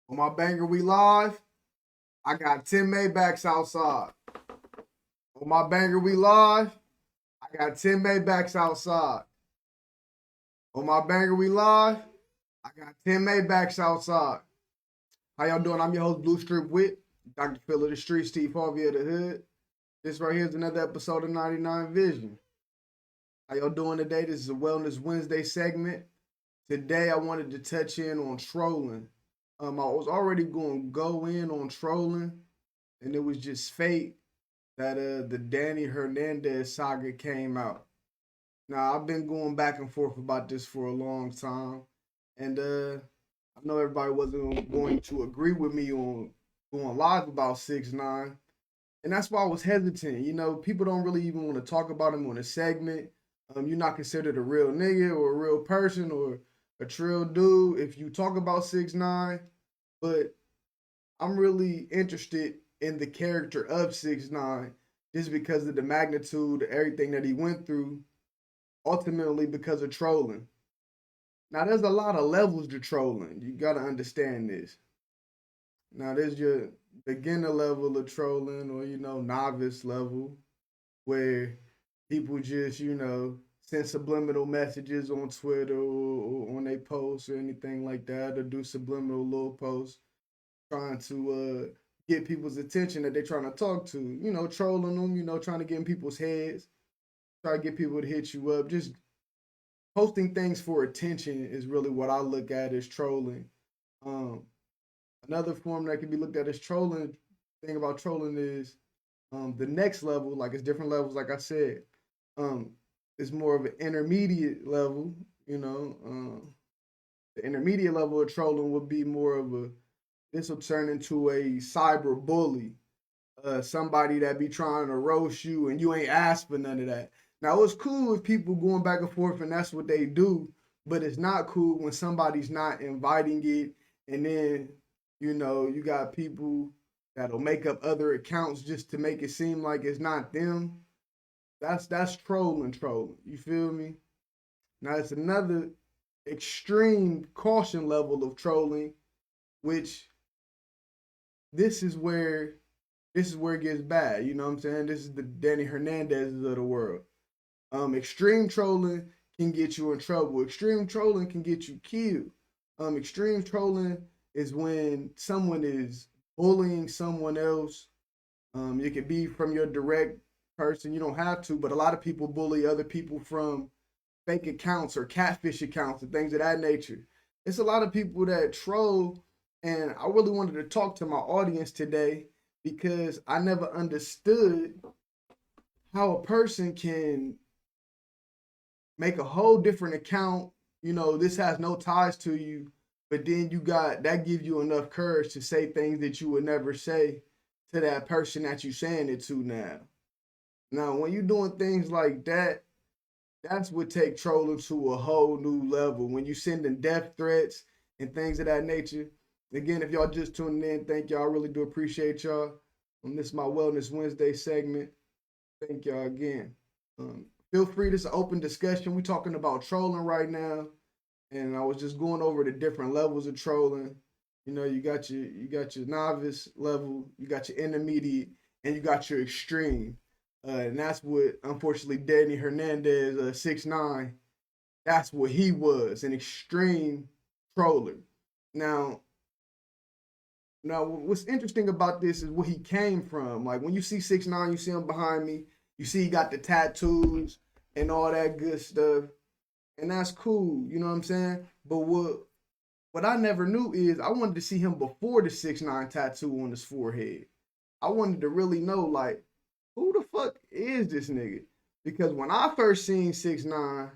On my banger, we live. I got 10 Maybachs outside. On my banger, we live. I got 10 Maybachs outside. On my banger, we live. I got 10 Maybachs outside. How y'all doing? I'm your host, Blue Strip Wit, Dr. Phil of the Street, Steve Harvey of the Hood. This right here is another episode of 99 Vision. How y'all doing today? This is a Wellness Wednesday segment. Today, I wanted to touch in on trolling. I was already going to go in on trolling, and it was just fate that the Danny Hernandez saga came out. Now, I've been going back and forth about this for a long time, and I know everybody wasn't going to agree with me on going live about 6ix9ine, and that's why I was hesitant. You know, people don't really even want to talk about him on a segment. You're not considered a real nigga or a real person or a trill dude if you talk about 6ix9ine, but I'm really interested in the character of 6ix9ine just because of the magnitude of everything that he went through, ultimately because of trolling. Now, there's a lot of levels to trolling. You gotta understand this. Now, there's your beginner level of trolling or, novice level where people just, send subliminal messages on Twitter or on their posts or anything like that, or do subliminal little posts trying to get people's attention that they're trying to talk to, trolling them, trying to get in people's heads, try to get people to hit you up. Just posting things for attention is really what I look at as trolling. Um, Another form that can be looked at as trolling, thing about trolling is the next level, like it's different levels, like I said. It's more of an intermediate level, the intermediate level of trolling would be more of a, this will turn into a cyber bully, somebody that be trying to roast you and you ain't asked for none of that. Now, it's cool if people going back and forth and that's what they do, but it's not cool when somebody's not inviting it, and then, you got people that'll make up other accounts just to make it seem like it's not them. That's trolling. You feel me? Now it's another extreme caution level of trolling, which this is where it gets bad. You know what I'm saying? This is the Danny Hernandez's of the world. Extreme trolling can get you in trouble. Extreme trolling can get you killed. Extreme trolling is when someone is bullying someone else. It could be from your direct person. You don't have to, but a lot of people bully other people from fake accounts or catfish accounts and things of that nature. It's a lot of people that troll, and I really wanted to talk to my audience today because I never understood how a person can make a whole different account. This has no ties to you, but then you got that gives you enough courage to say things that you would never say to that person that you saying it to now. Now, when you're doing things like that, that's what take trolling to a whole new level. When you sending death threats and things of that nature. Again, if y'all just tuning in, thank y'all. I really do appreciate y'all. This is my Wellness Wednesday segment. Thank y'all again. Feel free. This is an open discussion. We're talking about trolling right now, and I was just going over the different levels of trolling. You got your novice level, you got your intermediate, and you got your extreme. And that's what, unfortunately, Danny Hernandez, 6ix9ine, that's what he was, an extreme troller. Now, what's interesting about this is where he came from. Like, when you see 6ix9ine, you see him behind me, you see he got the tattoos and all that good stuff, and that's cool, you know what I'm saying? But what I never knew is I wanted to see him before the 6ix9ine tattoo on his forehead. I wanted to really know, like, who the fuck is this nigga? Because when I first seen 6ix9ine,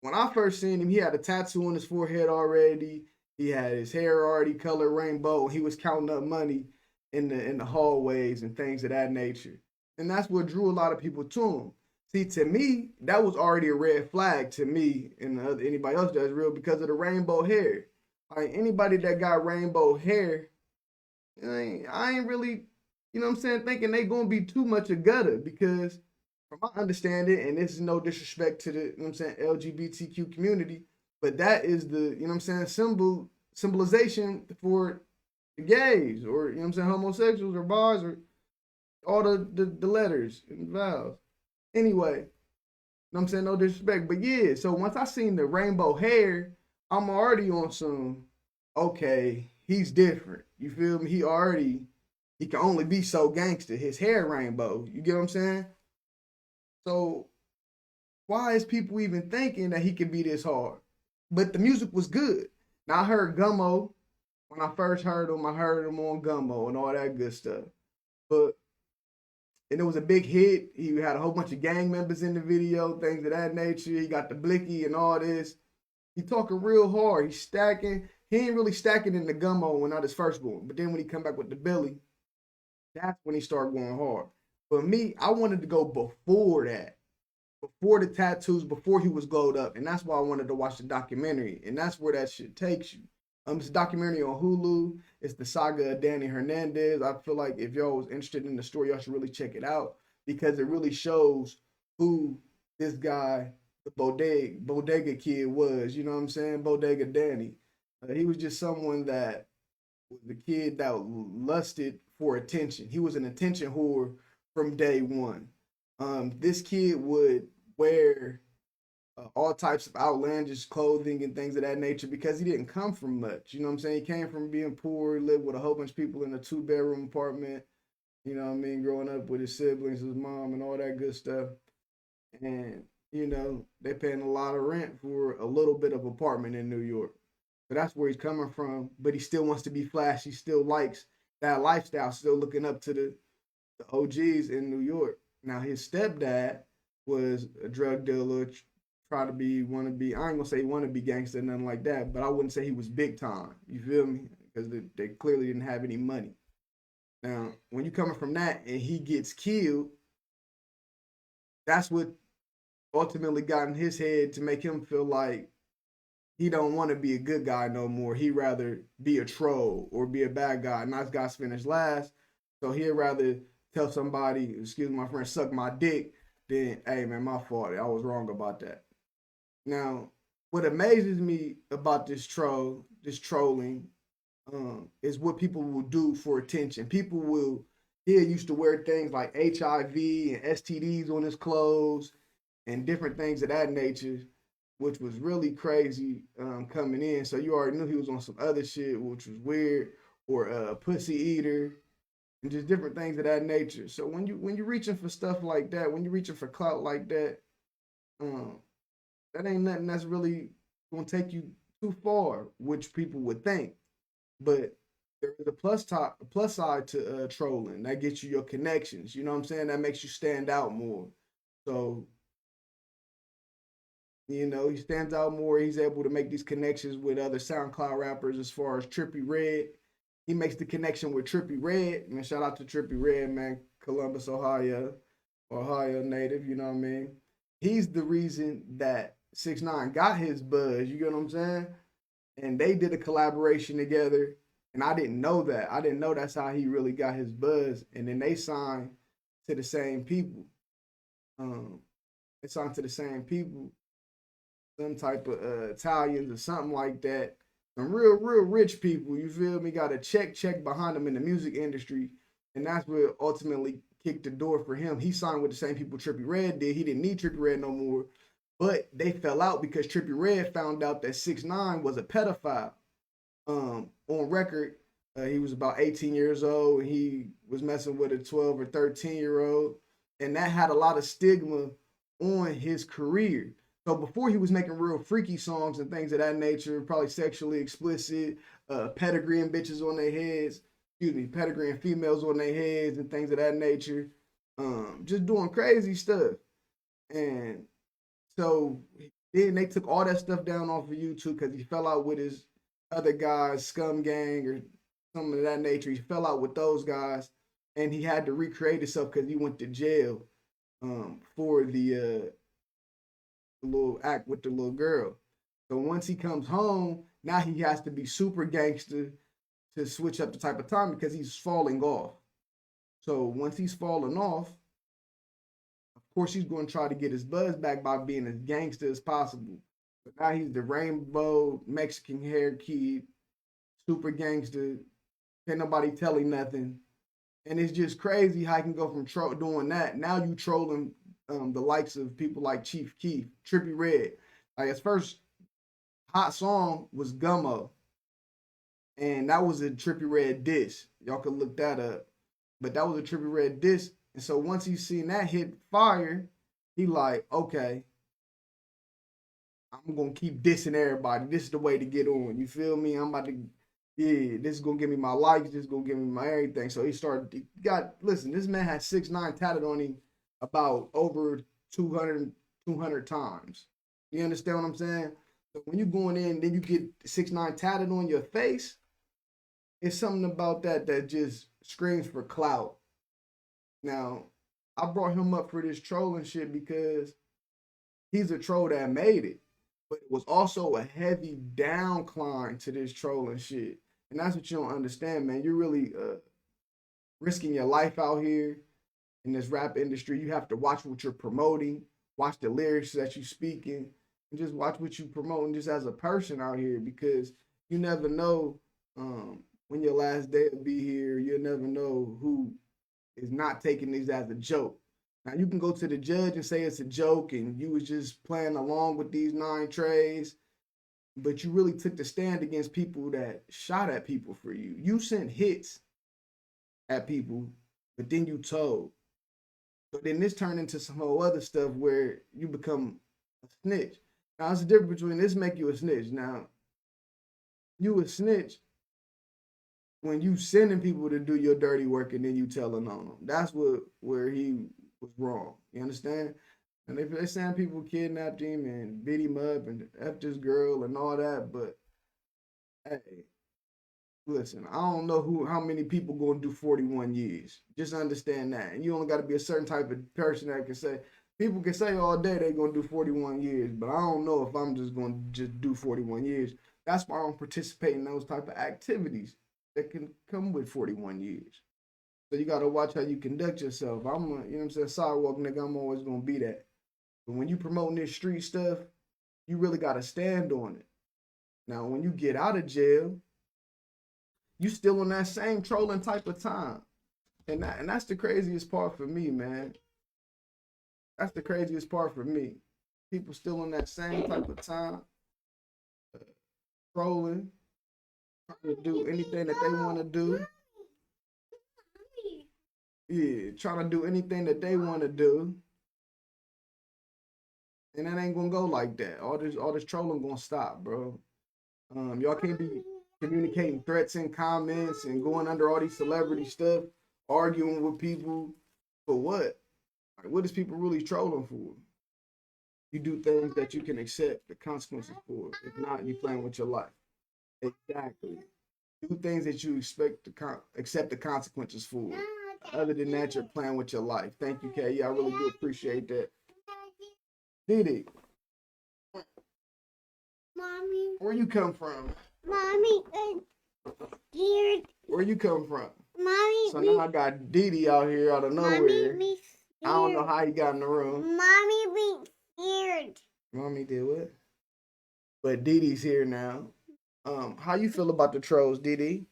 when I first seen him, he had a tattoo on his forehead already. He had his hair already colored rainbow. He was counting up money in the hallways and things of that nature. And that's what drew a lot of people to him. See, to me, that was already a red flag to me and anybody else that's real because of the rainbow hair. Like, anybody that got rainbow hair, I ain't really, thinking they gonna be too much a gutter because from my understanding, and this is no disrespect to the, LGBTQ community, but that is the, symbol symbolization for the gays, or you know what I'm saying, homosexuals or bars, or all the letters and vowels. Anyway, you know what I'm saying, no disrespect, but yeah. So once I seen the rainbow hair, I'm already on some. Okay, he's different. You feel me? He can only be so gangster. His hair rainbow. You get what I'm saying? So why is people even thinking that he could be this hard? But the music was good. Now I heard Gummo when I first heard him. I heard him on Gummo and all that good stuff. But and it was a big hit. He had a whole bunch of gang members in the video, things of that nature. He got the blicky and all this. He talking real hard. He's stacking. He ain't really stacking in the Gummo when not his first one. But then when he come back with the Billy, that's when he started going hard. But me, I wanted to go before that, before the tattoos, before he was glowed up. And that's why I wanted to watch the documentary. And that's where that shit takes you. It's a documentary on Hulu. It's the saga of Danny Hernandez. I feel like if y'all was interested in the story, y'all should really check it out because it really shows who this guy, the bodega kid was. You know what I'm saying? Bodega Danny. He was just someone that was the kid that lusted for attention. He was an attention whore from day one. This kid would wear all types of outlandish clothing and things of that nature because he didn't come from much. You know what I'm saying? He came from being poor, lived with a whole bunch of people in a 2-bedroom apartment, you know what I mean, growing up with his siblings, his mom, and all that good stuff. And, you know, they paying a lot of rent for a little bit of apartment in New York. So that's where he's coming from. But he still wants to be flashy, still likes that lifestyle, still looking up to the OGs in New York. Now, his stepdad was a drug dealer, try to be, want to be, I ain't gonna say want to be gangster, nothing like that, but I wouldn't say he was big time. You feel me? Because they clearly didn't have any money. Now, when you coming from that and he gets killed, that's what ultimately got in his head to make him feel like he don't want to be a good guy no more. He'd rather be a troll or be a bad guy. Nice guys finish last. So he'd rather tell somebody, excuse my friend, suck my dick, than, hey man, my fault. I was wrong about that. Now, what amazes me about this trolling, is what people will do for attention. People will, he used to wear things like HIV and STDs on his clothes and different things of that nature, which was really crazy coming in. So you already knew he was on some other shit, which was weird, or a pussy eater, and just different things of that nature. So when you're reaching for stuff like that, when you're reaching for clout like that, um, that ain't nothing that's really gonna take you too far, which people would think. But there's a plus side to trolling that gets you your connections. You know what I'm saying? That makes you stand out more. So you know he stands out more. He's able to make these connections with other SoundCloud rappers. As far as Trippy Red, he makes the connection with Trippy Red. Man, shout out to Trippy Red, man, Columbus, Ohio native. You know what I mean? He's the reason that 6ix9ine got his buzz. You get what I'm saying? And they did a collaboration together. And I didn't know that. I didn't know that's how he really got his buzz. And then they signed to the same people. Um, they signed to the same people, some type of Italians or something like that. Some real rich people. You feel me? Got a check behind them in the music industry, and that's what ultimately kicked the door for him. He signed with the same people Trippy Red did. He didn't need Trippy Red no more. But they fell out because Trippy Red found out that 6ix9ine was a pedophile. On record, he was about 18 years old. And he was messing with a 12 or 13-year-old, and that had a lot of stigma on his career. So before he was making real freaky songs and things of that nature, probably sexually explicit, pedigreeing bitches on their heads, pedigreeing females on their heads and things of that nature, just doing crazy stuff. And so then they took all that stuff down off of YouTube because he fell out with his other guys, Scum Gang or something of that nature. He fell out with those guys, and he had to recreate himself because he went to jail for the little act with the little girl. So once he comes home, now he has to be super gangster to switch up the type of time because he's falling off. So once he's fallen off, of course he's going to try to get his buzz back by being as gangster as possible. But now he's the rainbow Mexican hair kid, super gangster, can't nobody tell him nothing. And it's just crazy how you can go from doing that. Now you trolling the likes of people like Chief Keef, Trippie Redd. Like his first hot song was Gummo, and that was a Trippie Redd diss. Y'all can look that up. But that was a Trippie Redd diss. And so once he seen that hit fire, he like, okay, I'm gonna keep dissing everybody. This is the way to get on. You feel me? I'm about to, yeah, this is gonna give me my likes. This is gonna give me my everything. So he started. Listen. This man had 6ix9ine tatted on him about over 200 times. You understand what I'm saying? So when you going in, then you get 6ix9ine tatted on your face. It's something about that that just screams for clout. Now, I brought him up for this trolling shit because he's a troll that made it. But it was also a heavy downcline to this trolling shit. And that's what you don't understand, man. You're really risking your life out here in this rap industry. You have to watch what you're promoting, watch the lyrics that you're speaking, and just watch what you're promoting just as a person out here, because you never know when your last day will be here. You'll never know who is not taking these as a joke. Now you can go to the judge and say it's a joke and you was just playing along with these 9 trays, but you really took the stand against people that shot at people for you. You sent hits at people, but then you told. So then this turned into some whole other stuff where you become a snitch. Now there's a difference between this make you a snitch. Now, you a snitch when you sending people to do your dirty work and then you telling on them. That's where he was wrong. You understand? And if they're saying people kidnapped him and beat him up and F this girl and all that, but hey, listen, I don't know how many people gonna do 41 years. Just understand that. And you only gotta be a certain type of person that can say, people can say all day they gonna do 41 years, but I don't know if I'm just gonna do 41 years. That's why I don't participate in those type of activities that can come with 41 years. So you gotta watch how you conduct yourself. You know what I'm saying, sidewalk nigga, I'm always gonna be that. But when you promoting this street stuff, you really gotta stand on it. Now, when you get out of jail, you still on that same trolling type of time. And that's the craziest part for me, man. That's the craziest part for me. People still on that same type of time, trolling, trying to do anything that they want to do. Yeah, trying to do anything that they want to do. And that ain't gonna go like that. All this trolling gonna stop, bro. Y'all can't be communicating threats and comments and going under all these celebrity stuff, arguing with people for what? Like, what is people really trolling for? You do things that you can accept the consequences for. If not, you playing with your life. Exactly. Do things that you expect to accept the consequences for. Other than that, you're playing with your life. Thank you, Kay. I really do appreciate that. Didi, Mommy. where you come from? Mommy, scared. Where you come from? Mommy. So now I got Didi out here out of nowhere. Mommy, I don't know how he got in the room. Mommy be scared. Mommy did what? But Didi's here now. How you feel about the trolls, Didi?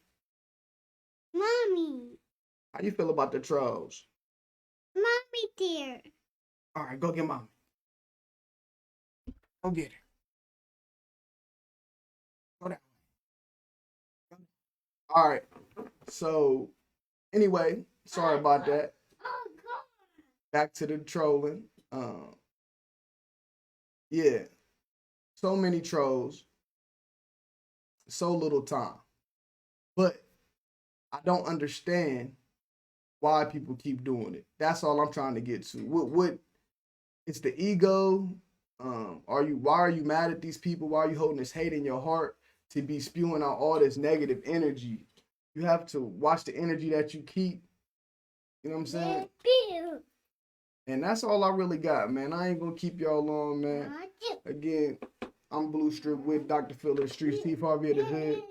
Mommy. How you feel about the trolls? Mommy dear. All right, go get Mommy. Go get her. Go that way. All right. So, anyway, sorry about that. Back to the trolling. Yeah. So many trolls. So little time. But I don't understand why people keep doing it. That's all I'm trying to get to. What it's the ego. Why are you mad at these people? Why are you holding this hate in your heart to be spewing out all this negative energy? You have to watch the energy that you keep. You know what I'm saying? And that's all I really got, man. I ain't gonna keep y'all long, man. Again, I'm Blue Strip with Dr. Phil Street, Steve Harvey of the Hood.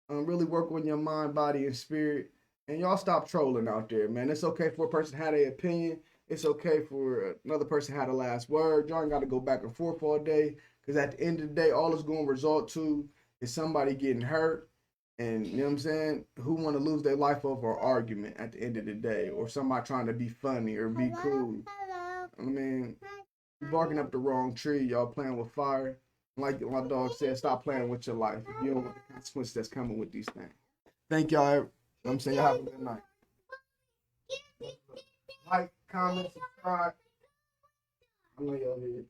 Really work on your mind, body, and spirit. And y'all stop trolling out there, man. It's okay for a person to have an opinion. It's okay for another person to have the last word. Y'all ain't got to go back and forth all day. Because at the end of the day, all it's going to result to is somebody getting hurt And you know what I'm saying? Who want to lose their life over an argument at the end of the day, or somebody trying to be funny or be cool? Hello. I mean, you barking up the wrong tree. Y'all playing with fire. Like my dog said, stop playing with your life. If you don't want the consequences that's coming with these things. Thank y'all. I'm saying y'all have a good night. Like, comment, subscribe. I know y'all here.